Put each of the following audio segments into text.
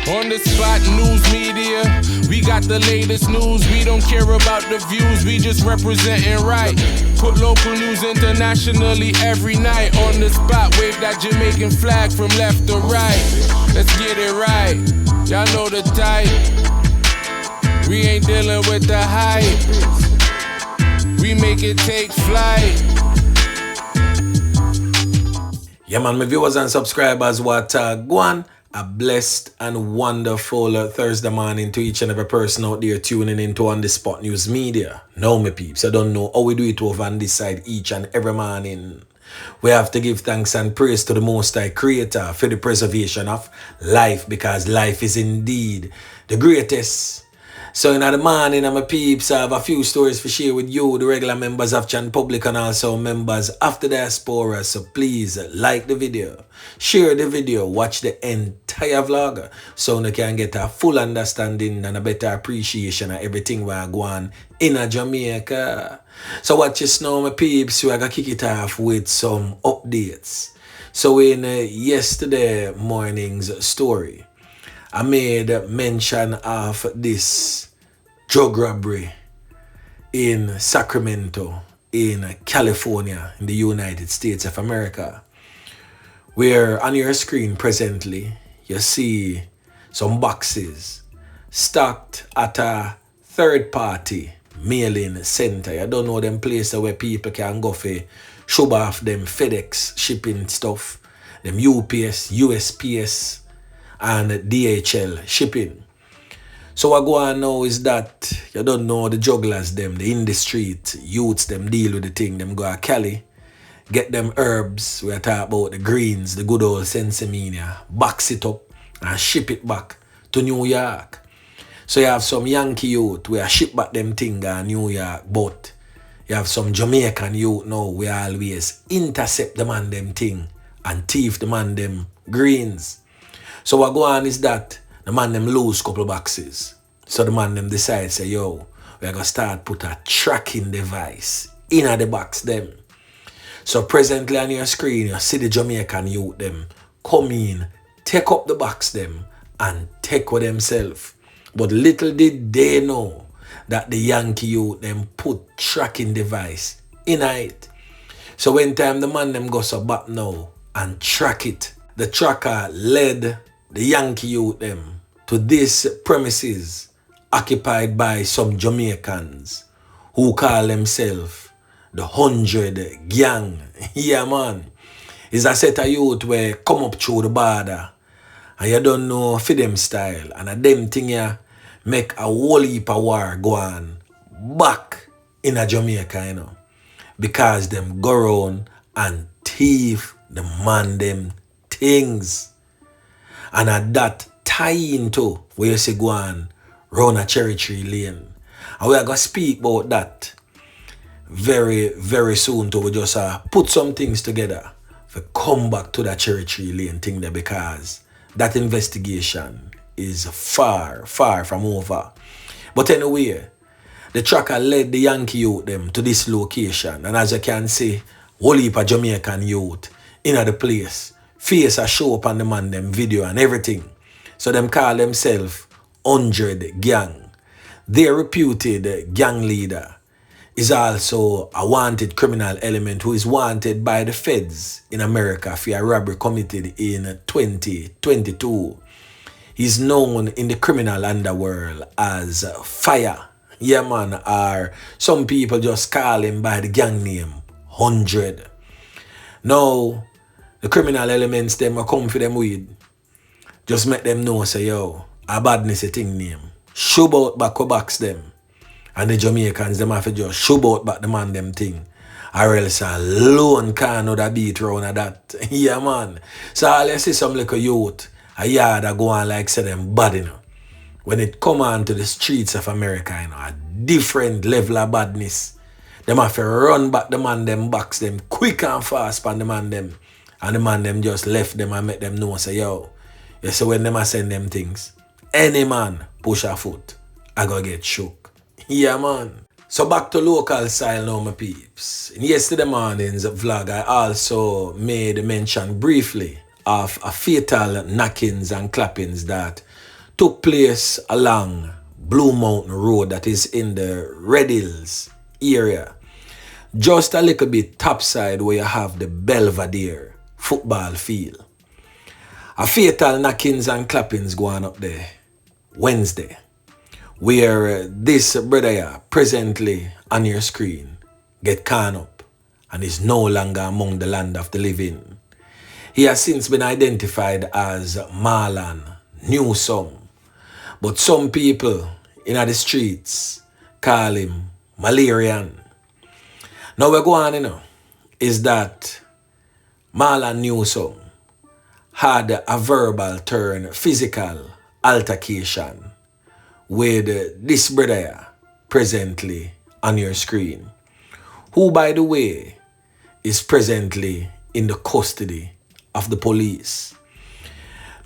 On the spot news media, we got the latest news. We don't care about the views, we just representing right. Put local news internationally every night. On the spot, wave that Jamaican flag from left to right. Let's get it right, y'all know the type. We ain't dealing with the hype, we make it take flight. Yeah man, my viewers and subscribers, what go on. A blessed and wonderful Thursday morning to each and every person out there tuning into On The Spot News Media. Now, my peeps, I don't know how we do it over on this side each and every morning. We have to give thanks and praise to the Most High Creator for the preservation of life, because life is indeed the greatest. So in the morning, my peeps, I have a few stories to share with you, the regular members of Chan Public and also members of the diaspora. So please like the video, share the video, watch the entire vlog so you can get a full understanding and a better appreciation of everything we are going in Jamaica. So watch this now, my peeps. We are going to kick it off with some updates. So in yesterday morning's story, I made mention of this drug robbery in Sacramento, in California, in the United States of America, where on your screen presently, you see some boxes stocked at a third-party mailing center. I don't know them places where people can go for shove off them FedEx shipping stuff, them UPS, USPS, and DHL shipping. So what go on now is that you don't know the jugglers them, the in the street youths them deal with the thing. Them go to Cali, get them herbs, we are talking about the greens, the good old sensimania, box it up and ship it back to New York. So you have some Yankee youth, we are ship back them thing to New York, but you have some Jamaican youth now, we always intercept the man them thing and thief the man them greens. So what go on is that the man them lose couple boxes. So the man them decide say, yo, we're gonna start put a tracking device in the box them. So presently on your screen, you see the Jamaican youth them come in, take up the box them and take with themselves. But little did they know that the Yankee youth them put tracking device in it. So when time the man them goes back now and track it, the tracker led the Yankee youth them to this premises occupied by some Jamaicans who call themselves the 100 Gang. Yeah man, it's a set of youth where come up through the border and you don't know for them style, and a them thing ya make a whole heap of war go on back in a Jamaica, you know, because them go around and thief the man them things. And at that tie into where you say go on round a cherry tree lane. And we are going to speak about that very, very soon to we just put some things together to come back to that cherry tree lane thing there, because that investigation is far, far from over. But anyway, the tracker led the Yankee youth them to this location, and as you can see, whole heap of Jamaican youth in the place. Face a show up on the man them video and everything. So them call themselves 100 Gang. Their reputed gang leader is also a wanted criminal element who is wanted by the feds in America for a robbery committed in 2022. He's known in the criminal underworld as Fire. Yeah man, or some people just call him by the gang name 100. Now, the criminal elements them will come for them weed. Just make them know say yo, a badness a thing name. Shove out back box them. And the Jamaicans them have to just shove out back the man them thing. Or else a lone can that beat round of that. Yeah man. So all you see some little youth, a yard that go on like say them bad, you know. When it come on to the streets of America, you know, a different level of badness. Them have to run back the man them box them quick and fast on the man them. And the man them just left them and make them know, say, yo, you see when them a send them things, any man push a foot, I go get shook. Yeah, man. So back to local style now, my peeps. In yesterday morning's vlog, I also made mention briefly of a fatal knockings and clappings that took place along Blue Mountain Road, that is in the Red Hills area. Just a little bit topside where you have the Belvedere football field. A fatal knockings and clappings going up there Wednesday, where this brother here, presently on your screen, get caught up and is no longer among the land of the living. He has since been identified as Marlon, Newsome, but some people in the streets call him Malarian. Now we're going is that Marlon Newsome had a verbal turn physical altercation with this brother here, presently on your screen, who, by the way, is presently in the custody of the police.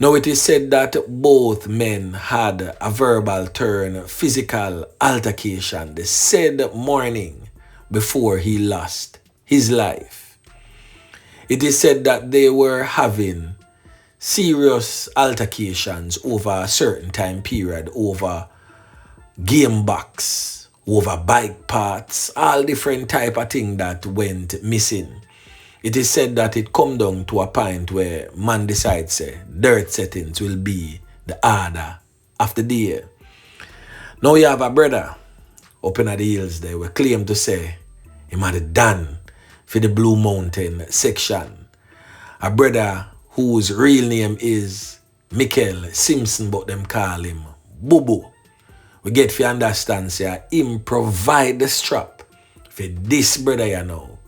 Now it is said that both men had a verbal turn physical altercation the said morning before he lost his life. It is said that they were having serious altercations over a certain time period, over game box, over bike parts, all different type of thing that went missing. It is said that it come down to a point where man decides dirt settings will be the order of the day. Now you have a brother up in the hills there we claim to say he had done for the Blue Mountain section. A brother whose real name is Michael Simpson, but them call him Bubu. We get to understand, say, him provide the strap for this brother you know,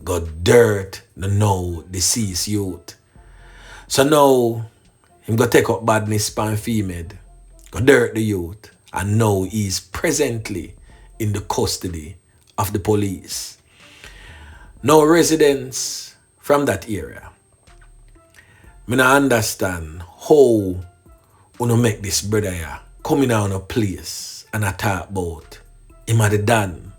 got dirt the now deceased youth. So now, him go take up badness pan female, go dirt the youth, and now he's presently in the custody of the police. Now residents from that area, I don't understand how you make this brother here coming out of a place and I talk about him had done.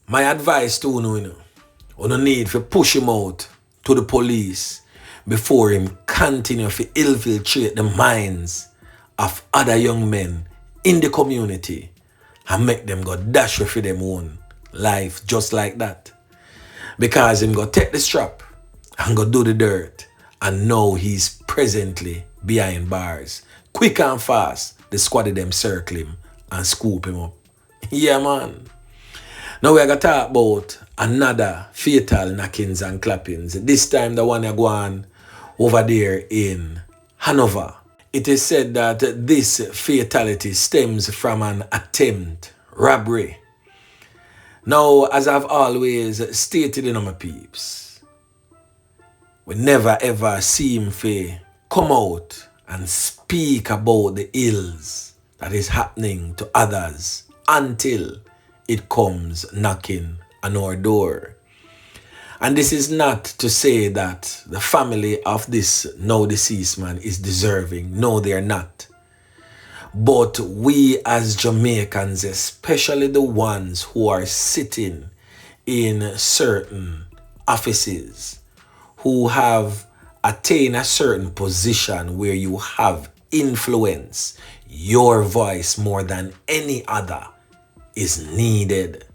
My advice to you need to push him out to the police before him continue to infiltrate the minds of other young men in the community and make them go dash for them own life just like that. Because him go take the strap and go do the dirt. And now he's presently behind bars. Quick and fast, the squad of them circle him and scoop him up. Yeah, man. Now we're going to talk about another fatal knockings and clappings. This time the one go on over there in Hanover. It is said that this fatality stems from an attempt robbery. Now, as I've always stated in my peeps, we never ever seem to come out and speak about the ills that is happening to others until it comes knocking on our door. And this is not to say that the family of this now deceased man is deserving. No, they are not. But we as Jamaicans, especially the ones who are sitting in certain offices, who have attained a certain position where you have influence, your voice more than any other is needed.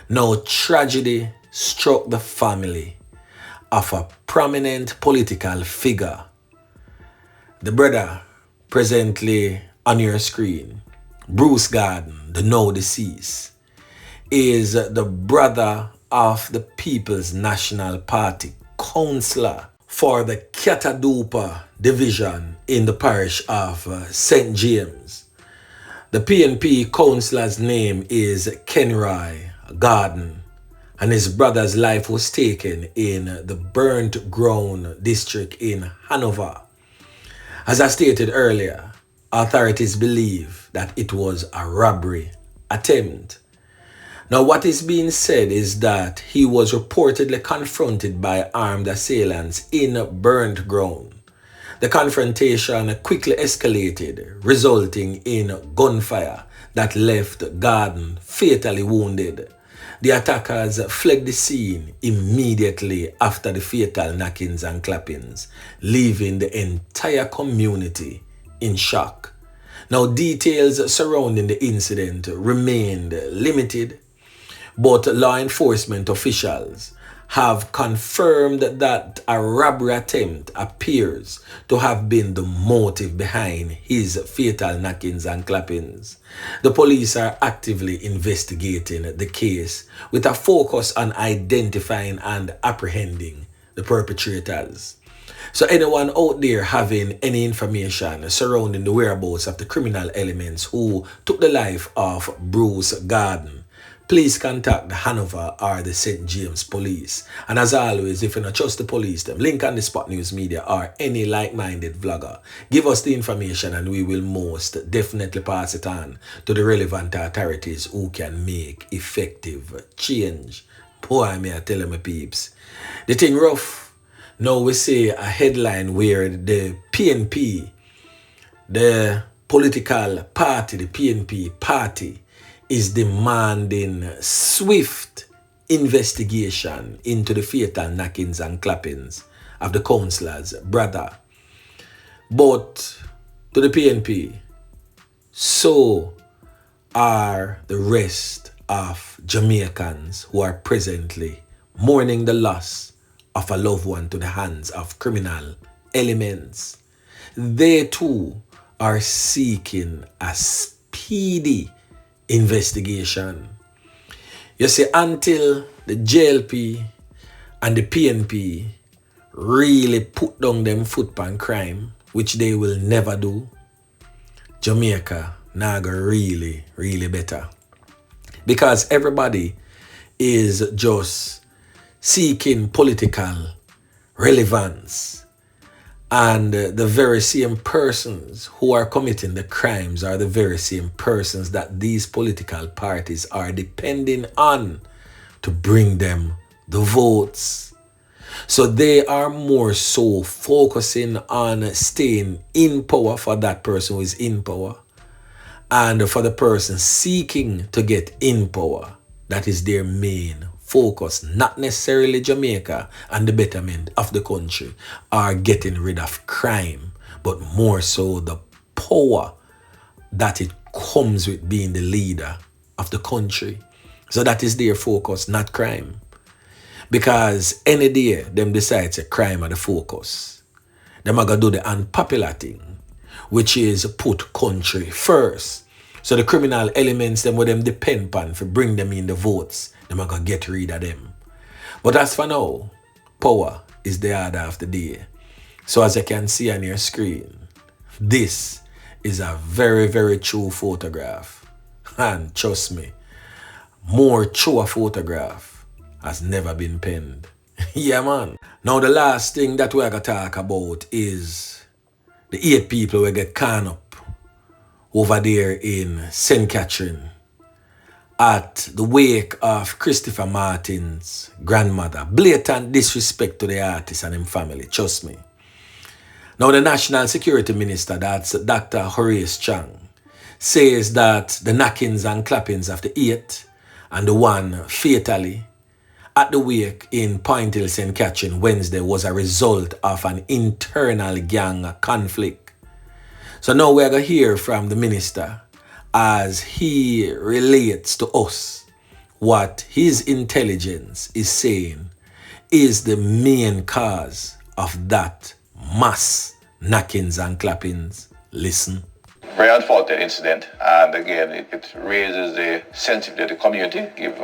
Now tragedy struck the family of a prominent political figure. The brother presently on your screen, Bruce Garden, the now deceased, is the brother of the People's National Party councillor for the Catadupa division in the parish of St. James. The PNP councillor's name is Kenroy Garden, and his brother's life was taken in the Burnt Ground district in Hanover. As I stated earlier, authorities believe that it was a robbery attempt. Now, what is being said is that he was reportedly confronted by armed assailants in Burnt Ground. The confrontation quickly escalated, resulting in gunfire that left Garden fatally wounded. The attackers fled the scene immediately after the fatal knockings and clappings, leaving the entire community in shock. Now, details surrounding the incident remained limited, but law enforcement officials have confirmed that a robbery attempt appears to have been the motive behind his fatal knockings and clappings. The police are actively investigating the case with a focus on identifying and apprehending the perpetrators. So anyone out there having any information surrounding the whereabouts of the criminal elements who took the life of Bruce Garden, please contact the Hanover or the St. James Police. And as always, if you don't trust the police, them link on the Spot News Media or any like-minded vlogger, give us the information and we will most definitely pass it on to the relevant authorities who can make effective change. Boy, may I tell you, my peeps, the thing rough. Now we see a headline where the PNP, the political party, the PNP party, is demanding swift investigation into the fatal knockings and clappings of the councillor's brother. But to the PNP, so are the rest of Jamaicans who are presently mourning the loss of a loved one to the hands of criminal elements. They too are seeking a speedy investigation. You see, until the JLP and the PNP really put down them foot on crime, which they will never do, Jamaica now go really, really better. Because everybody is just seeking political relevance. And the very same persons who are committing the crimes are the very same persons that these political parties are depending on to bring them the votes. So they are more so focusing on staying in power for that person who is in power. And for the person seeking to get in power, that is their main focus, not necessarily Jamaica and the betterment of the country are getting rid of crime, but more so the power that it comes with being the leader of the country. So that is their focus, not crime. Because any day them decides a crime are the focus, them are gonna do the unpopular thing, which is put country first. So the criminal elements, them what them depend on for bring them in the votes, them are gonna get rid of them. But as for now, power is the order of the day. So as you can see on your screen, this is a very, very true photograph. And trust me, more true photograph has never been penned. Yeah, man. Now the last thing that we're gonna talk about is the 8 people who get caught up over there in St. Catherine at the wake of Christopher Martin's grandmother. Blatant disrespect to the artist and his family, trust me. Now the National Security Minister, that's Dr. Horace Chang, says that the knockings and clappings of the 8 and the one fatally at the wake in Point Hill, St. Catherine Wednesday was a result of an internal gang conflict. So now we're going to hear from the minister as he relates to us what his intelligence is saying is the main cause of that mass knockings and clappings. Listen. Very unfortunate incident, and again, it raises the sensitivity of the community given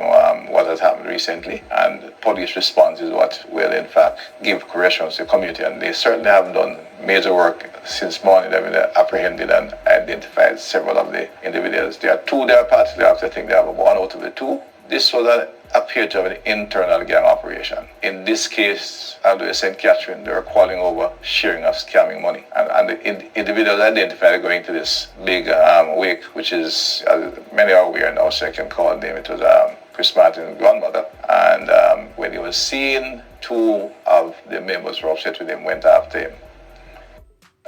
what has happened recently, and police response is what will in fact give corrections to the community, and they certainly have done major work since morning. They've apprehended and identified several of the individuals. There are 2 there particularly after I think they have 1 out of the 2. This was appeared to have an internal gang operation. In this case, although St. Catherine, they were calling over sharing of scamming money. And the individuals identified going to this big wake, which is, as many are aware now, so I can call the name. It was Chris Martin's grandmother. And when he was seen, 2 of the members were upset with him, went after him.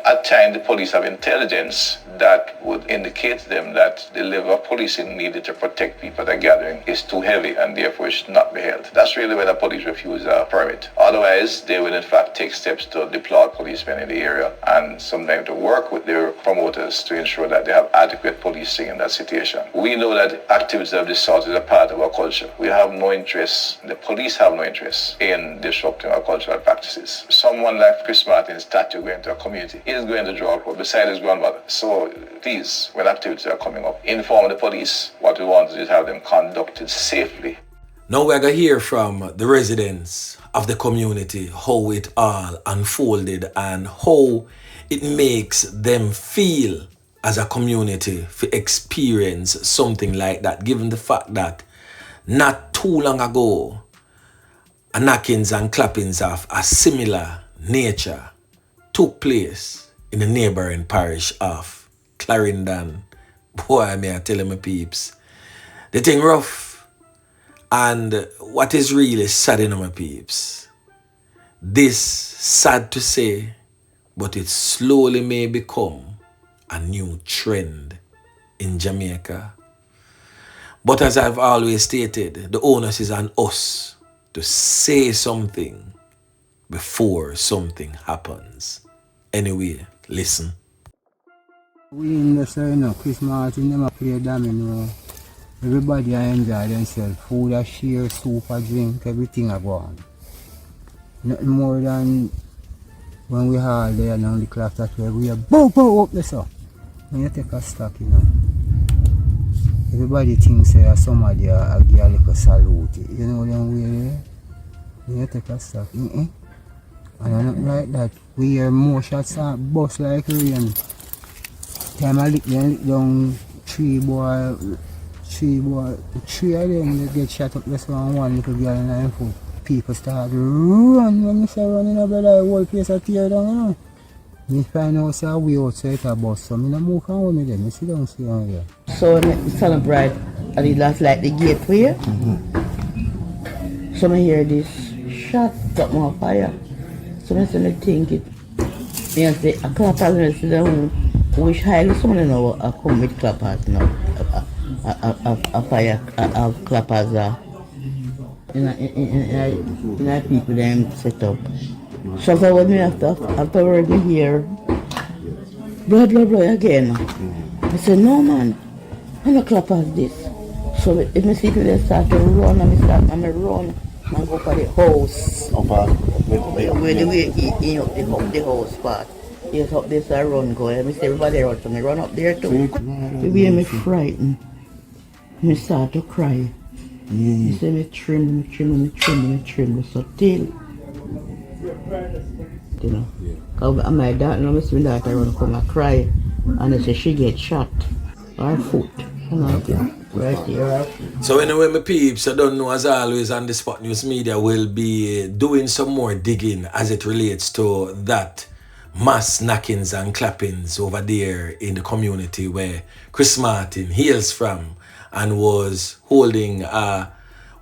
At times, the police have intelligence that would indicate to them that the level of policing needed to protect people at a gathering is too heavy and therefore it should not be held. That's really when the police refuse a permit. Otherwise, they will in fact take steps to deploy policemen in the area and sometimes to work with their promoters to ensure that they have adequate policing in that situation. We know that activities of this sort is a part of our culture. We have no interest, the police have no interest in disrupting our cultural practices. Someone like Chris Martin's statue going to a community is going to draw a crowd beside his grandmother. So please, when activities are coming up, inform the police. What we want is have them conducted safely. Now we're going to hear from the residents of the community how it all unfolded and how it makes them feel as a community to experience something like that, given the fact that not too long ago, a knockings and clappings of a similar nature took place in the neighboring parish of Clarendon. Boy, may I tell you, my peeps, the thing rough. And what is really sad, in my peeps, this, sad to say, but it slowly may become a new trend in Jamaica. But as I've always stated, the onus is on us to say something before something happens. Anyway, listen. We in the side, Chris Martin never play them, you know. Everybody enjoy themselves. Food, a share, soup, a drink, everything are gone. Nothing more than when we are there and on the clock that we are bow up the stuff. When you take a stock, you know. Everybody thinks somebody a give a little salute. You know them way there? When you take a stock, And nothing like that. We hear more shots bust like rain. Time I lick down three of them they get shot up this one little girl in the foot. People start run when you say running up the whole place a tear down, you know. Me find out say we outside a bus, so me no move from home with them. Me sit down here. So I celebrate and it looks like the gateway. So I hear this shot up more fire. So I think it. Me say a clappers and sit down. Wish highly someone know I come with clappers now. A fire a clappers in people them set up. So I was me afterward me hear blood again. I said no man, I'm a clappers this. So if me see people start to run and me run and go for the house. Where the way the house part. Yes, up there, so I run go. I see everybody out, so I run up there too. The way me frightened, I start to cry. You see me tremble, so till. You know, because my daughter, my daughter run come and cry, and they say she get shot, her foot, right here. So anyway, my peeps, I don't know, as always on the Spot News Media, will be doing some more digging as it relates to that mass knockings and clappings over there in the community where Chris Martin hails from and was holding a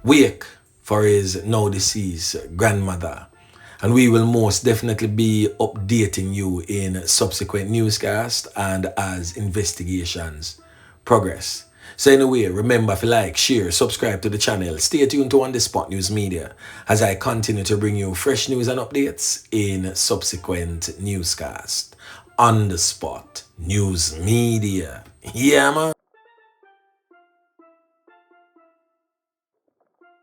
wake for his now deceased grandmother. And we will most definitely be updating you in subsequent newscasts and as investigations progress. So anyway, remember to like, share, subscribe to the channel. Stay tuned to On The Spot News Media as I continue to bring you fresh news and updates in subsequent newscasts. On The Spot News Media. Yeah, man.